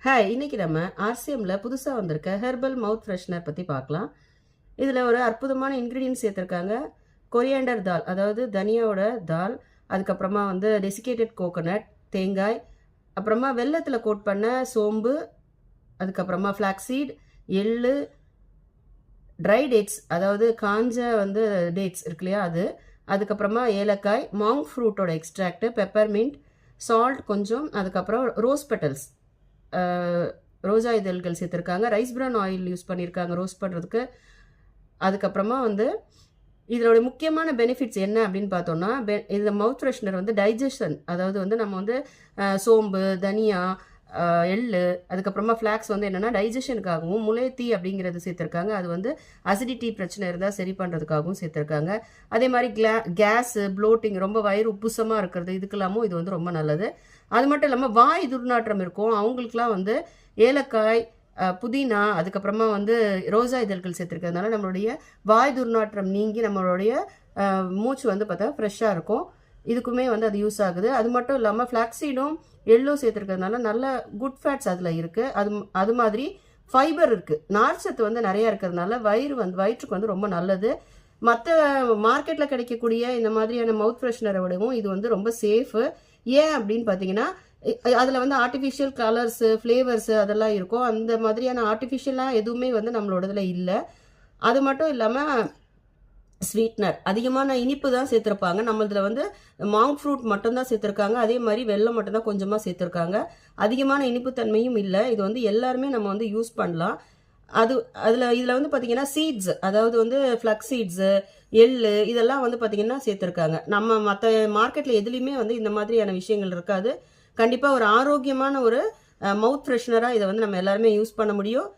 Hi, இன்னைக்கு நம்ம ஆர்சிஎம்ல புதுசாக வந்திருக்க ஹெர்பல் மவுத் ஃப்ரெஷ்னர் பற்றி பார்க்கலாம். இதில் ஒரு அற்புதமான இன்க்ரீடியன்ஸ் சேர்த்துருக்காங்க. கொரியாண்டர் தால், அதாவது தனியாவோட தால், அதுக்கப்புறமா வந்து டெசிகேட்டட் கோகோனட், தேங்காய், அப்புறமா வெல்லத்தில் கோட் பண்ண சோம்பு, அதுக்கப்புறமா ஃப்ளாக்ஸீட், எள்ளு, ட்ரை டேட்ஸ், அதாவது காஞ்ச வந்து டேட்ஸ் இருக்கு இல்லையா அது, அதுக்கப்புறமா ஏலக்காய், மாங்க் ஃப்ரூட்டோட எக்ஸ்ட்ராக்ட், பெப்பர்மின்ட், சால்ட் கொஞ்சம், அதுக்கப்புறம் ரோஸ் பெட்டல்ஸ், ரோஜா இதழ்கள் சேர்த்துருக்காங்க. ரைஸ் பிரான் ஆயில் யூஸ் பண்ணியிருக்காங்க ரோஸ்ட் பண்ணுறதுக்கு. அதுக்கப்புறமா வந்து இதோட முக்கியமான பெனிஃபிட்ஸ் என்ன அப்படின்னு பார்த்தோம்னா, இந்த மவுத் ஃப்ரெஷ்னர் வந்து டைஜஷன், அதாவது வந்து நம்ம வந்து சோம்பு, தனியா, எள்ளு, அதுக்கப்புறமா ஃப்ளாக்ஸ் வந்து என்னென்னா டைஜஷனுக்காகவும், முளைத்தீ அப்படிங்கிறது சேர்த்துருக்காங்க. அது வந்து அசிடிட்டி பிரச்சனை இருந்தால் சரி பண்ணுறதுக்காகவும் சேர்த்துருக்காங்க. அதே மாதிரி கேஸு, ப்ளோட்டிங், ரொம்ப வயிறு உப்புசமாக இருக்கிறது, இதுக்கெல்லாமும் இது வந்து ரொம்ப நல்லது. அது மட்டும் இல்லாமல் வாய் துர்நாற்றம் இருக்கும் அவங்களுக்குலாம் வந்து ஏலக்காய், புதினா, அதுக்கப்புறமா வந்து ரோஜா இதழ்கள் சேர்த்துருக்கிறதுனால நம்மளுடைய வாய் துர்நாற்றம் நீங்கி நம்மளுடைய மூச்சு வந்து பார்த்தா ஃப்ரெஷ்ஷாக இருக்கும். இதுக்குமே வந்து அது யூஸ் ஆகுது. அது மட்டும் இல்லாமல் ஃப்ளாக்ஸீடும் எள்ளும் சேர்த்துருக்கிறதுனால நல்ல குட் ஃபேட்ஸ் அதில் இருக்குது. அது மாதிரி ஃபைபர் இருக்குது, நார்ச்சத்து வந்து நிறையா இருக்கிறதுனால வயிற்றுக்கு வந்து ரொம்ப நல்லது. மற்ற மார்க்கெட்டில் கிடைக்கக்கூடிய இந்த மாதிரியான மவுத் ஃப்ரெஷ்னரை விடவும் இது வந்து ரொம்ப சேஃபு. ஏன் அப்படின்னு பார்த்தீங்கன்னா, அதில் வந்து ஆர்டிஃபிஷியல் கலர்ஸு, ஃப்ளேவர்ஸு அதெல்லாம் இருக்கும். அந்த மாதிரியான ஆர்டிஃபிஷியலாக எதுவுமே வந்து நம்மளோட இதில் இல்லை. அது மட்டும் இல்லாமல் ஸ்வீட்னர், அதிகமான இனிப்பு தான் சேர்த்துருப்பாங்க. நம்ம இதில் வந்து மாங்க் ஃப்ரூட் மட்டும்தான் சேர்த்துருக்காங்க. அதே மாதிரி வெல்லம் மட்டும்தான் கொஞ்சமாக சேர்த்துருக்காங்க. அதிகமான இனிப்புத்தன்மையும் இல்லை. இது வந்து எல்லாருமே நம்ம வந்து யூஸ் பண்ணலாம். இதில் வந்து பார்த்தீங்கன்னா சீட்ஸ், அதாவது வந்து ஃப்ளக்ஸ் சீட்ஸு, எள்ளு, இதெல்லாம் வந்து பார்த்தீங்கன்னா சேர்த்துருக்காங்க. நம்ம மற்ற மார்க்கெட்டில் எதுலேயுமே வந்து இந்த மாதிரியான விஷயங்கள் இருக்காது. கண்டிப்பாக ஒரு ஆரோக்கியமான ஒரு மவுத் ஃப்ரெஷ்னராக இதை வந்து நம்ம எல்லாருமே யூஸ் பண்ண முடியும்.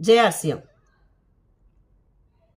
ஜெயார்சியம்.